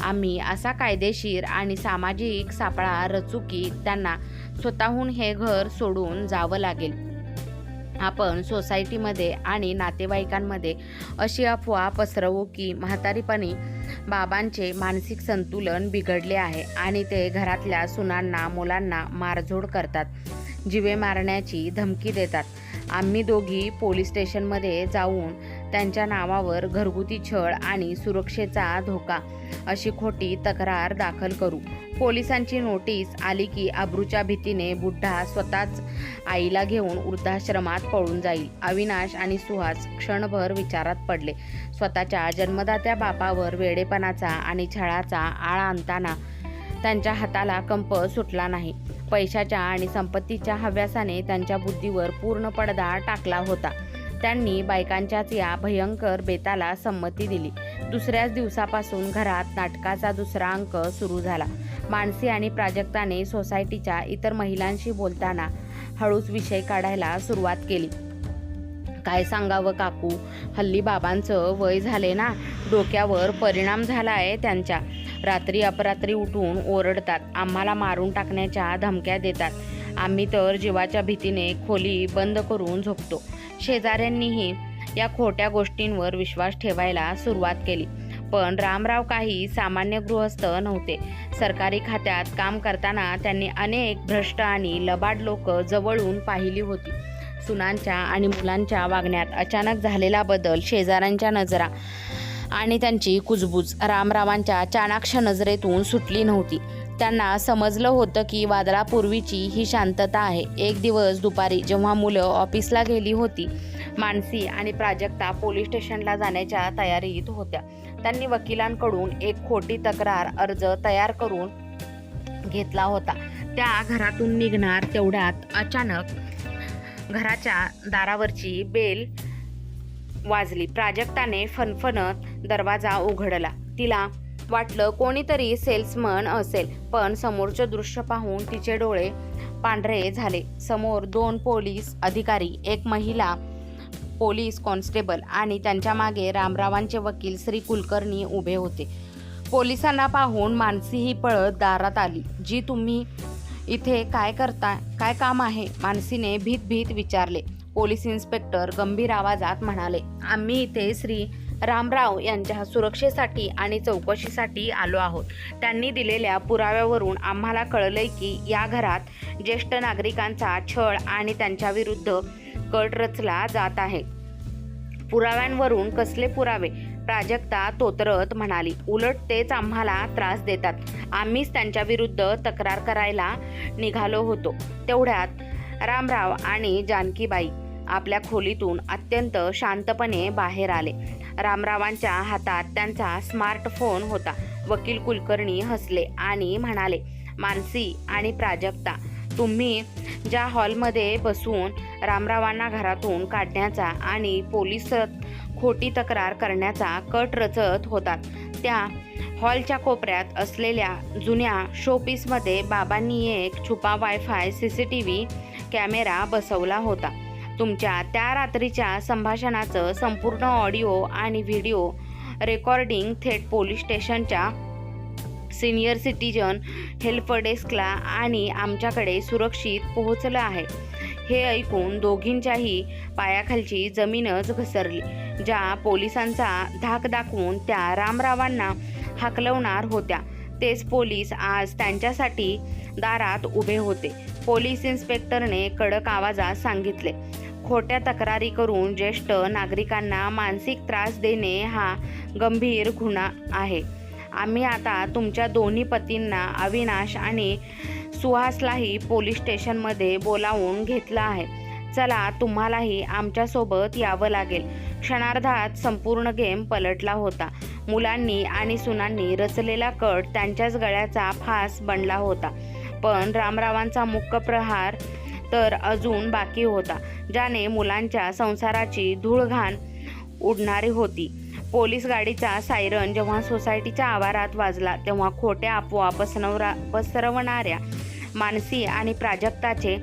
आम्ही असा कायदेशीर आणि सामाजिक सापळा रचू की त्यांना स्वतःहून हे घर सोडून जावं लागेल. आपण सोसायटीमध्ये आणि नातेवाईकांमध्ये अशी अफवा पसरवू की म्हातारीपणी बाबांचे मानसिक संतुलन बिघडले आहे आणि ते घरातल्या सुनांना मुलांना मारझोड करतात, जीवे मारण्याची धमकी देतात. आम्ही दोघी पोलीस स्टेशनमध्ये जाऊन त्यांच्या नावावर घरगुती छळ आणि सुरक्षेचा धोका अशी खोटी तक्रार दाखल करू. पोलिसांची नोटीस आली की अब्रूच्या भीतीने बुड्ढा स्वतःच आईला घेऊन वृद्धाश्रमात पळून जाईल. अविनाश आणि सुहास क्षणभर विचारात पडले. स्वतःच्या जन्मदात्या बापावर वेडेपणाचा आणि छळाचा आळा आणताना त्यांच्या हाताला कंप सुटला नाही. पैशाच्या आणि संपत्तीच्या हव्यासाने त्यांच्या बुद्धीवर पूर्ण पडदा टाकला होता. त्यांनी बायकांच्याच या भयंकर बेताला संमती दिली. दुसऱ्याच दिवसापासून घरात नाटकाचा दुसरा अंक सुरू झाला. मानसी आणि प्राजक्ताने सोसायटीच्या इतर महिलांशी बोलताना हळूच विषय काढायला सुरुवात केली. काय सांगावं काकू, हल्ली बाबांचं वय झाले ना, डोक्यावर परिणाम झालाय त्यांच्या. रात्री अपरात्री उठून ओरडतात, आम्हाला मारून टाकण्याच्या धमक्या देतात. आम्ही तर जीवाच्या भीतीने खोली बंद करून झोपतो. शेजाऱ्यांनीही या खोट्या गोष्टींवर विश्वास ठेवायला सुरुवात केली. पण रामराव काही सामान्य गृहस्थ नव्हते. सरकारी खात्यात काम करताना त्यांनी अनेक भ्रष्ट आणि लबाड लोक जवळून पाहिली होती. सुनांच्या आणि मुलांच्या वागण्यात अचानक झालेला बदल, शेजाऱ्यांच्या नजरा आणि त्यांची कुजबूज रामरावांच्या चाणाक्ष नजरेतून सुटली नव्हती. त्यांना समजलं होतं की वादळापूर्वीची ही शांतता आहे. एक दिवस दुपारी जेव्हा मुलं ऑफिसला गेली होती, मानसी आणि प्राजक्ता पोलीस स्टेशनला जाण्याच्या तयारीत होत्या. त्यांनी वकिलांकडून एक खोटी तक्रार अर्ज तयार करून घेतला होता. त्या घरातून निघणार तेवढ्यात अचानक घराच्या दारावरची बेल वाजली. प्राजक्ताने फणफणत दरवाजा उघडला. तिला वाटलं कोणीतरी सेल्समन असेल, पण समोरचं दृश्य पाहून तिचे डोळे पांढरे झाले. समोर 2 पोलीस अधिकारी, एक महिला पोलीस कॉन्स्टेबल आणि त्यांच्या मागे रामरावांचे वकील श्री कुलकर्णी उभे होते. पोलिसांना पाहून मानसी ही पळत दारात आली. जी, तुम्ही इथे काय करता? काय काम आहे? मानसीने भीत विचारले. पोलीस इन्स्पेक्टर गंभीर आवाजात म्हणाले, आम्ही इथे श्री रामराव यांच्या सुरक्षेसाठी आणि चौकशीसाठी आलो आहोत. त्यांनी दिलेल्या पुराव्यावरून आम्हाला कळलंय की या घरात ज्येष्ठ नागरिकांचा छळ आणि त्यांच्याविरुद्ध कट रचला जात आहे. पुराव्यांवरून कसले पुरावे? प्राजक्ता तोतरत म्हणाली. उलट तेच आम्हाला त्रास देतात. आम्हीच त्यांच्याविरुद्ध तक्रार करायला निघालो होतो. तेवढ्यात रामराव आणि जानकीबाई आपल्या खोलीतून अत्यंत शांतपणे बाहेर आले. रामरावांच्या हातात त्यांचा स्मार्टफोन होता. वकील कुलकर्णी हसले आणि म्हणाले, मानसी आणि प्राजक्ता, तुम्ही ज्या हॉलमध्ये बसून रामरावांना घरातून काढण्याचा आणि पोलिसात खोटी तक्रार करण्याचा कट रचत होतात, त्या हॉलच्या कोपऱ्यात असलेल्या जुन्या शोपीसमध्ये बाबांनी एक छुपा वायफाय CCTV कॅमेरा बसवला होता. तुमच्या त्या रात्रीच्या संभाषणाचं संपूर्ण ऑडिओ आणि व्हिडिओ रेकॉर्डिंग थेट पोलीस स्टेशनच्या सिनियर सिटीजन हेल्प डेस्कला आणि आमच्याकडे सुरक्षित पोहोचलं आहे. हे ऐकून दोघींच्याही पायाखालची जमीनच घसरली. ज्या पोलिसांचा धाक दाखवून त्या रामरावांना हाकलवणार होत्या, तेच पोलीस आज त्यांच्यासाठी दारात उभे होते. पोलीस इन्स्पेक्टरने कडक आवाजात सांगितले, खोट्या तक्रारी करून ज्येष्ठ नागरिकांना मानसिक त्रास देणे हा गंभीर गुन्हा आहे. आम्ही आता तुमच्या दोन्ही पतींना, अविनाश आणि सुहासलाही पोलीस स्टेशनमध्ये बोलावून घेतलं आहे. चला, तुम्हालाही आमच्यासोबत यावं लागेल. क्षणार्धात संपूर्ण गेम पलटला होता. मुलांनी आणि सुनांनी रचलेला कट त्यांच्याच गळ्याचा फास बनला होता. पण रामरावांचा मुख्य प्रहार तर अजून बाकी होता, ज्याने मुलांच्या संसाराची धूळघाण उडणारी होती. पोलीस गाडीचा सायरन जेव्हा सोसायटीच्या आवारात वाजला तेव्हा खोट्या अफवा पसरवणाऱ्या मानसी आणि प्राजक्ताचे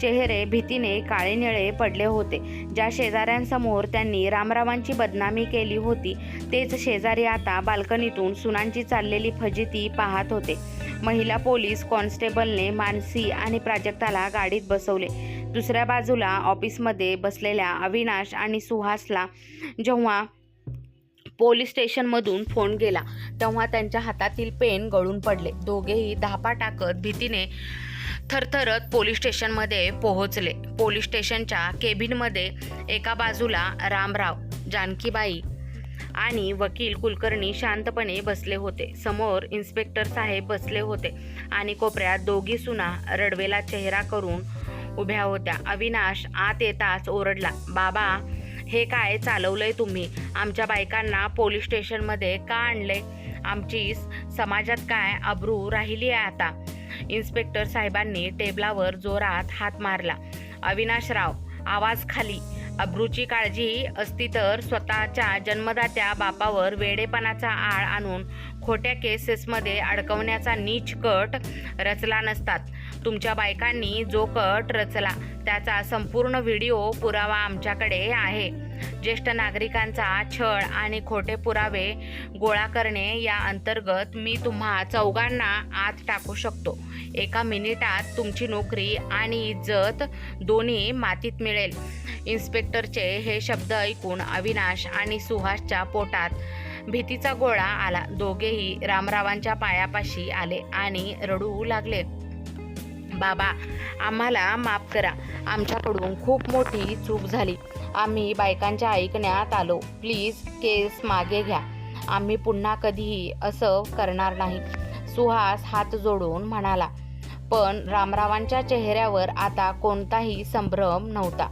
चेहरे भीतीने काळेनिळे पडले होते. ज्या शेजाऱ्यांसमोर त्यांनी रामरावांची बदनामी केली होती तेच शेजारी आता बाल्कनीतून सुनांची चाललेली फजिती पाहत होते. महिला पोलीस कॉन्स्टेबलने मानसी आणि प्राजक्ताला गाडीत बसवले. दुसऱ्या बाजूला ऑफिसमध्ये बसलेल्या अविनाश आणि सुहासला जेव्हा पोलीस स्टेशनमधून फोन गेला तेव्हा त्यांच्या हातातील पेन गळून पडले. दोघेही धापा टाकत भीतीने थरथरत पोलीस स्टेशनमध्ये पोहोचले. पोलीस स्टेशनच्या केबिनमध्ये एका बाजूला रामराव, जानकीबाई आणि वकील कुलकर्णी शांतपणे बसले होते. समोर इन्स्पेक्टर साहेब बसले होते आणि कोपऱ्यात दोघी सुना रडवेला चेहरा करून उभ्या होत्या. अविनाश आत येताच ओरडला, बाबा हे काय चालवलंय तुम्ही? आमच्या बायकांना पोलीस स्टेशनमध्ये का आणलंय? आमची समाजात काय अब्रू राहिली आहे आता? इन्स्पेक्टर साहेबांनी टेबलावर जोरात हात मारला. अविनाशराव, आवाज खाली. अब्रूची काळजी असती तर स्वतःच्या जन्मदात्या बापावर वेडेपणाचा आळ आणून खोट्या केसेसमध्ये अडकवण्याचा नीच कट रचला नसतात. तुमच्या बायकांनी जो कट रचला त्याचा संपूर्ण व्हिडिओ पुरावा आमच्याकडे आहे. ज्येष्ठ नागरिकांचा छळ आणि खोटे पुरावे गोळा करणे या अंतर्गत मी तुम्हा चौघांना आत टाकू शकतो. एका मिनिटात तुमची नोकरी आणि इज्जत दोन्ही मातीत मिळेल. इन्स्पेक्टरचे हे शब्द ऐकून अविनाश आणि सुहासच्या पोटात भीतीचा गोळा आला. दोघेही रामरावांच्या पायापाशी आले आणि रडू लागले. बाबा, आम्हाला माफ करा. आमच्याकडून खूप मोठी चूक झाली. आम्ही बायकांच्या ऐकण्यात आलो. प्लीज केस मागे घ्या. आम्ही पुन्हा कधीही असं करणार नाही. सुहास हात जोडून म्हणाला. पण रामरावांच्या चेहऱ्यावर आता कोणताही संभ्रम नव्हता.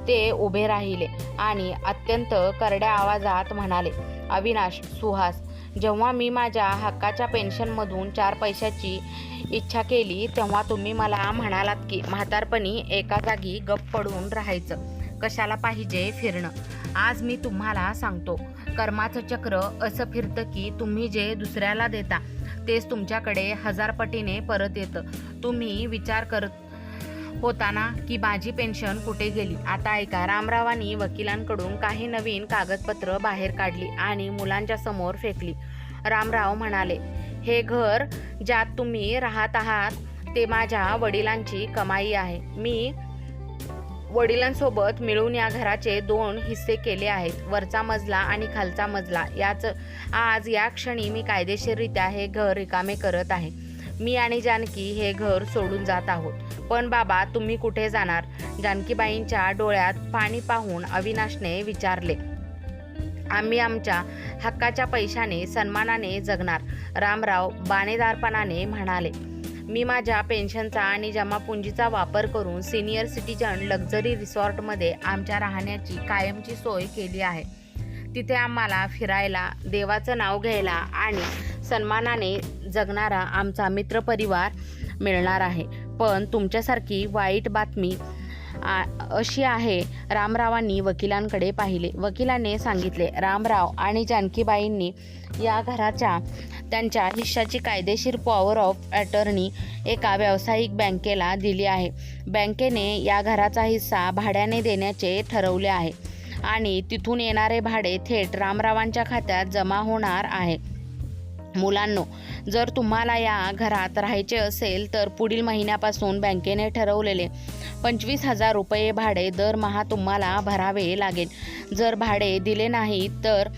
ते उभे राहिले आणि अत्यंत करड्या आवाजात म्हणाले, अविनाश, सुहास, जेव्हा मी माझ्या हक्काच्या पेन्शनमधून 4 पैशाची इच्छा केली तेव्हा तुम्ही मला म्हणालात की म्हातारपणी एका जागी गप्प पडून राहायचं, कशाला पाहिजे फिरणं. आज मी तुम्हाला सांगतो, कर्माचं चक्र असं फिरतं की तुम्ही जे दुसऱ्याला देता तेच तुमच्याकडे 1000 पटीने परत येतं. तुम्ही विचार करत होता ना की माझी पेन्शन कुठे गेली? आता ऐका. रामरावांनी वकिलांकडून काही नवीन कागदपत्र बाहेर काढली आणि मुलांच्या समोर फेकली. रामराव म्हणाले, हे घर ज्यात तुम्ही राहत आहात ते माझ्या वडिलांची कमाई आहे. मी वडिलांसोबत मिळून या घराचे 2 हिस्से केले आहेत, वरचा मजला आणि खालचा मजला. आज या क्षणी मी कायदेशीररित्या हे घर रिकामे करत आहे. मी आणि जानकी हे घर सोडून जात आहोत. पण बाबा, तुम्ही कुठे जाणार? जानकीबाईंच्या डोळ्यात पाणी पाहून अविनाशने विचारले. आम्ही आमच्या हक्काच्या पैशाने सन्मानाने जगणार, रामराव बाणेदारपणाने म्हणाले. मी माझ्या पेन्शनचा आणि जमापुंजीचा वापर करून सिनियर सिटीजन लक्झरी रिसॉर्टमध्ये आमच्या राहण्याची कायमची सोय केली आहे. तिथे आम्हाला फिरायला, देवाचं नाव घ्यायला आणि सन्मानाने जगणारा आमचा मित्रपरिवार मिळणार आहे. पण तुमच्यासारखी वाईट बातमी अशी आहे. रामरावांनी वकिलांकडे पाहिले. वकिलाने सांगितले, रामराव आणि जानकीबाईंनी या घराच्या त्यांच्या हिश्शाची कायदेशीर पॉवर ऑफ अटर्नी एका व्यावसायिक बँकेला दिली आहे. बँकेने या घराचा हिस्सा भाड्याने देण्याचे ठरवले आहे आणि तिथून येणारे भाडे थेट रामरावांच्या खात्यात जमा होणार आहे. मुलांनो, जर तुम्हाला या घरात राहायचे असेल तर पुढील महिन्यापासून बँकेने ठरवलेले 25,000 रुपये भाडे दरमहा तुम्हाला भरावे लागेल. जर भाडे दिले नाही तर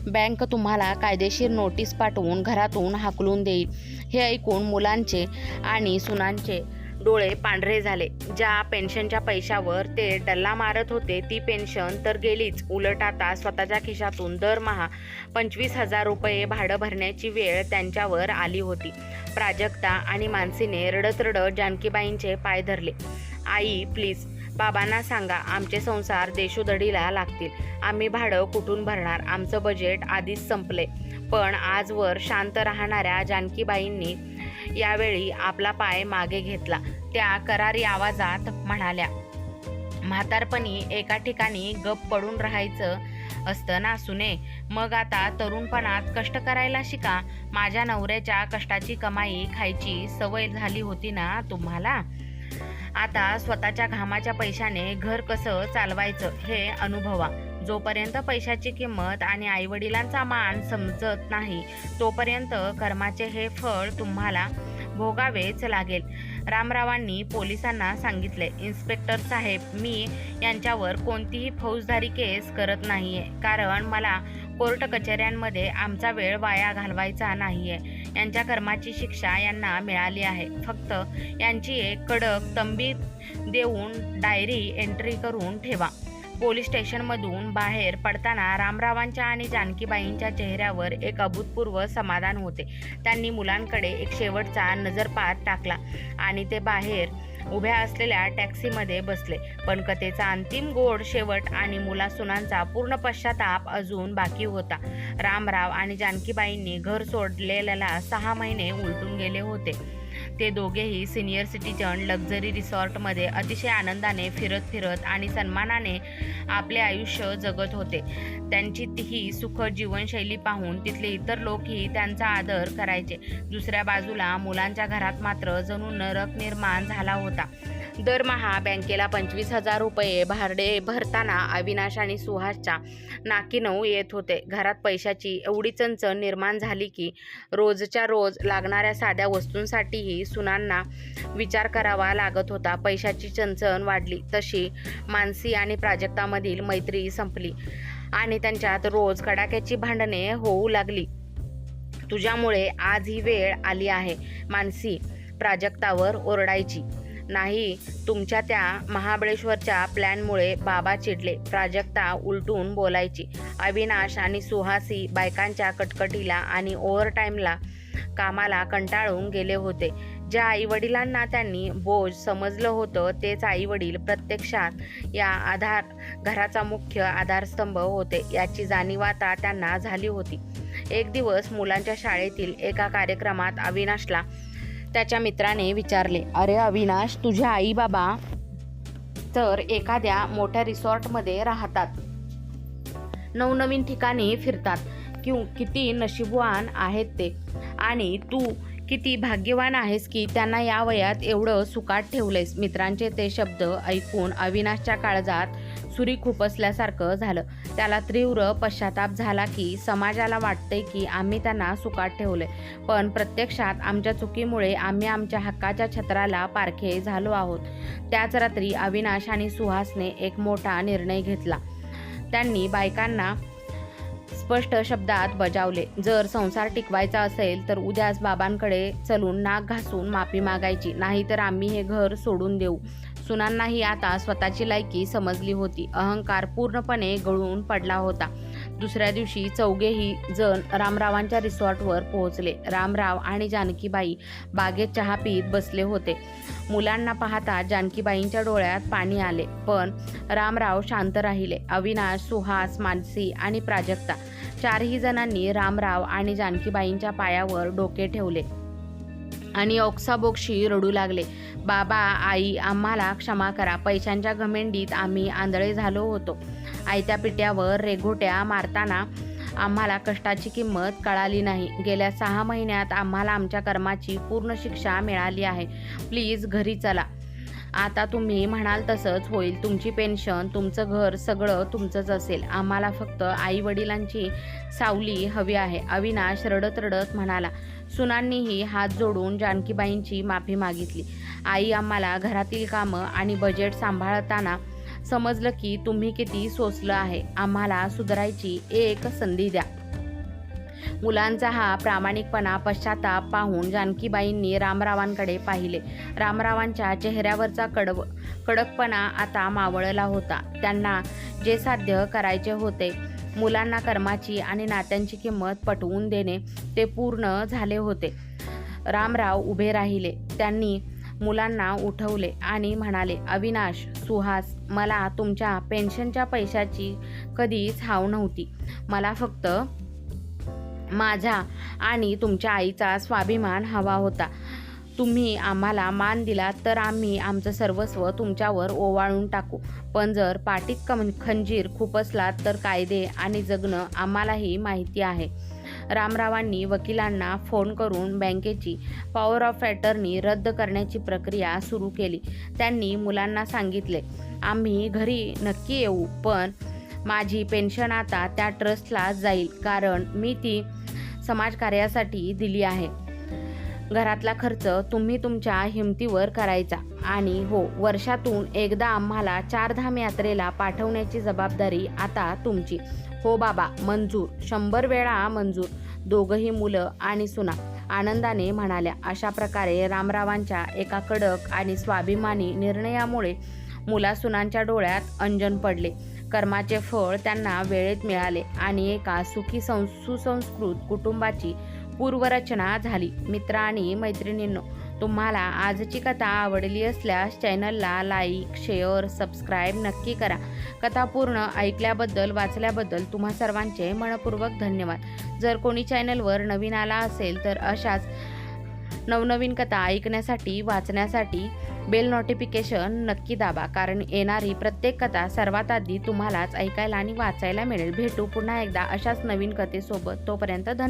बँक तुम्हाला कायदेशीर नोटीस पाठवून घरातून हाकलून देईल. हे ऐकून मुलांचे आणि सुनांचे डोळे पांढरे झाले. ज्या पेन्शनच्या पैशावर ते डल्ला मारत होते ती पेन्शन तर गेलीच, उलट आता स्वतःच्या खिशातून दरमहा 25,000 रुपये भाडं भरण्याची वेळ त्यांच्यावर आली होती. प्राजक्ता आणि मानसीने रडत रडत जानकीबाईंचे पाय धरले. आई, प्लीज बाबांना सांगा, आमचे संसार देशोधडीला लागतील. आम्ही भाडं कुठून भरणार? आमचं बजेट आधीच संपले. पण आजवर शांत राहणाऱ्या जानकीबाईंनी यावेळी आपला पाय मागे घेतला. त्या करारी आवाजात म्हणाल्या, म्हातारपणी एका ठिकाणी गप्प पडून राहायचं असतं ना सुने. मग आता तरुणपणात कष्ट करायला शिका. माझ्या नवऱ्याच्या कष्टाची कमाई खायची सवय झाली होती ना तुम्हाला. आता स्वतःच्या घामाच्या पैशाने घर कसं चालवायचं हे अनुभवा. जोपर्यंत पैशाची किंमत आणि आईवडिलांचा मान समजत नाही तोपर्यंत कर्माचे हे फळ तुम्हाला भोगावेच लागेल. रामरावांनी पोलिसांना सांगितले, इन्स्पेक्टर साहेब, मी यांच्यावर कोणतीही फौजदारी केस करत नाहीये, कारण मला कोर्ट कचेऱ्यांमध्ये आमचा वेळ वाया घालवायचा नाहीये. यांच्या कर्माची शिक्षा यांना मिळाली आहे. फक्त यांची एक कडक तंबी देऊन डायरी एंट्री करून ठेवा. पोलीस स्टेशनमधून बाहेर पडताना रामरावांच्या आणि जानकीबाईंच्या चेहऱ्यावर एक अभूतपूर्व समाधान होते. त्यांनी मुलांकडे एक शेवटचा नजरपात टाकला आणि ते बाहेर उभ्या असलेल्या टॅक्सीमध्ये बसले. पण कथेचा अंतिम गोड शेवट आणि मुलासुनांचा पूर्ण पश्चाताप अजून बाकी होता. रामराव आणि जानकीबाईंनी घर सोडलेल्याला 6 महिने उलटून गेले होते. ते दोघेही सिनियर सिटीजन लक्झरी रिसॉर्टमध्ये अतिशय आनंदाने फिरत आणि सन्मानाने आपले आयुष्य जगत होते. त्यांची ही सुखद जीवनशैली पाहून तिथले इतर लोकही त्यांचा आदर करायचे. दुसऱ्या बाजूला मुलांच्या घरात मात्र जणू नरक निर्माण झाला होता. दरमहा बँकेला 25,000 रुपये भाडे भरताना अविनाश आणि सुहासच्या नाकी नऊ येत होते. घरात पैशाची एवढी चणचण निर्माण झाली की रोजच्या रोज लागणाऱ्या साध्या वस्तूंसाठीही सुनांना विचार करावा लागत होता. पैशाची चणचण वाढली तशी मानसी आणि प्राजक्तामधील मैत्री संपली आणि त्यांच्यात रोज कडाक्याची भांडणे होऊ लागली. तुझ्यामुळे आज ही वेळ आली आहे, मानसी प्राजक्तावर ओरडायची. नाही, तुमच्या त्या महाबळेश्वरच्या प्लॅनमुळे बाबा चिडले, प्राजक्ता उलटून बोलायची. अविनाश आणि सुहासी बायकांच्या कटकटीला आणि ओव्हरटाईमला कामाला कंटाळून गेले होते. ज्या आईवडिलांना त्यांनी बोज समजलं होतं तेच आईवडील प्रत्यक्षात या घराचा मुख्य आधारस्तंभ होते याची जाणीव आता त्यांना झाली होती. एक दिवस मुलांच्या शाळेतील एका कार्यक्रमात अविनाशला त्याच्या मित्राने विचारले, अरे अविनाश, तुझे आई बाबा तर एखाद्या मोठ्या रिसॉर्टमध्ये राहतात, नवनवीन ठिकाणी फिरतात, किती नशीबवान आहेत ते, आणि तू किती भाग्यवान आहेस की त्यांना या वयात एवढं सुखात ठेवलंयस. मित्रांचे ते शब्द ऐकून अविनाशच्या काळजात सुरी खुपसल्यासारखं झालं. त्याला तीव्र पश्चाताप झाला की समाजाला वाटतंय की आम्ही त्यांना सुखात ठेवलंय, पण प्रत्यक्षात आमच्या चुकीमुळे आम्ही आमच्या हक्काच्या छत्राला पारखे झालो आहोत. त्याच रात्री अविनाश आणि सुहासने एक मोठा निर्णय घेतला. त्यांनी बायकांना स्पष्ट शब्दात बजावले, जर संसार टिकवायचा असेल तर उद्याच बाबांकडे चलून नाक घासून माफी मागायची, नाहीतर आम्ही हे घर सोडून देऊ. सुनांनाही आता स्वतःची लायकी समजली होती. अहंकार पूर्णपणे गळून पडला होता. दुसऱ्या दिवशी चौघेही जण रामरावांच्या रिसॉर्टवर पोहोचले. रामराव आणि जानकीबाई बागेत चहा पीत बसले होते. मुलांना पाहता जानकीबाईंच्या डोळ्यात पाणी आले, पण रामराव शांत राहिले. अविनाश, सुहास, मानसी आणि प्राजक्ता चारही जणांनी रामराव आणि जानकीबाईंच्या पायावर डोके ठेवले आणि ओक्साबोक्शी रडू लागले. बाबा, आई, आम्हाला क्षमा करा. पैशांच्या घमेंडीत आम्ही आंधळे झालो होतो. आयत्या पिट्यावर रेघोट्या मारताना आम्हाला कष्टाची किंमत कळाली नाही. गेल्या 6 महिन्यात आम्हाला आमच्या कर्माची पूर्ण शिक्षा मिळाली आहे. प्लीज घरी चला. आता तुम्ही म्हणाल तसंच होईल. तुमची पेन्शन, तुमचं घर सगळं तुमचंच असेल. आम्हाला फक्त आई वडिलांची सावली हवी आहे, अविनाश रडत रडत म्हणाला. सुनांनीही हात जोडून जानकीबाईंची माफी मागितली. आई, आम्हाला घरातील कामं आणि बजेट सांभाळताना समजलं की तुम्ही किती सोसलं आहे. आम्हाला सुधारायची एक संधी द्या. मुलांचा हा प्रामाणिकपणा, पश्चाताप पाहून जानकीबाईंनी रामरावांकडे पाहिले. रामरावांच्या चेहऱ्यावरचा कडकपणा आता मावळला होता. त्यांना जे साध्य करायचे होते, मुलांना कर्माची आणि नात्यांची किंमत पटवून देणे, ते पूर्ण झाले होते. रामराव उभे राहिले. त्यांनी मुलांना उठवले आणि म्हणाले, अविनाश, सुहास, मला तुमच्या पेन्शनच्या पैशाची कधीच हाव नव्हती. मला फक्त माझा आणि तुमच्या आईचा स्वाभिमान हवा होता. तुम्ही आम्हाला मान दिला तर आम्ही आमचं सर्वस्व तुमच्यावर ओवाळून टाकू, पण जर पाठीत खंजीर खुपसला तर कायदे आणि जगणं आम्हालाही माहिती आहे. रामरावांनी वकिलांना फोन करून बँकेची पॉवर ऑफ अटर्नी रद्द करण्याची प्रक्रिया सुरू केली. त्यांनी मुलांना सांगितले, आम्ही घरी नक्की येऊ, पण माझी पेन्शन आता त्या ट्रस्टला जाईल, कारण मी ती समाजकार्यासाठी दिली आहे. घरातला खर्च तुम्ही तुमच्या हिमतीवर करायचा आणि हो, वर्षातून एकदा आम्हाला चारधाम यात्रेला पाठवण्याची जबाबदारी आता तुमची. हो बाबा, मंजूर, 100 वेळा मंजूर, दोघंही मुलं आणि सुना आनंदाने म्हणाल्या. अशा प्रकारे रामरावांच्या एका कडक आणि स्वाभिमानी निर्णयामुळे मुलासुनांच्या डोळ्यात अंजन पडले. कर्माचे फळ त्यांना वेळेत मिळाले आणि एका सुखी सुसंस्कृत कुटुंबाची पूर्वरचना झाली. मित्र आणि मैत्रिणींनो, तुम्हाला आजची कथा आवडली असल्यास चॅनलला लाईक, शेअर, सबस्क्राईब नक्की करा. कथा पूर्ण ऐकल्याबद्दल, वाचल्याबद्दल तुम्हा सर्वांचे मनपूर्वक धन्यवाद. जर कोणी चॅनलवर नवीन आला असेल तर अशाच नवनवीन कथा ऐकण्यासाठी, वाचण्यासाठी बेल नोटिफिकेशन नक्की दाबा, कारण येणारी प्रत्येक कथा सर्वात आधी तुम्हालाच ऐकायला आणि वाचायला मिळेल. भेटू पुन्हा एकदा अशाच नवीन कथेसोबत. तोपर्यंत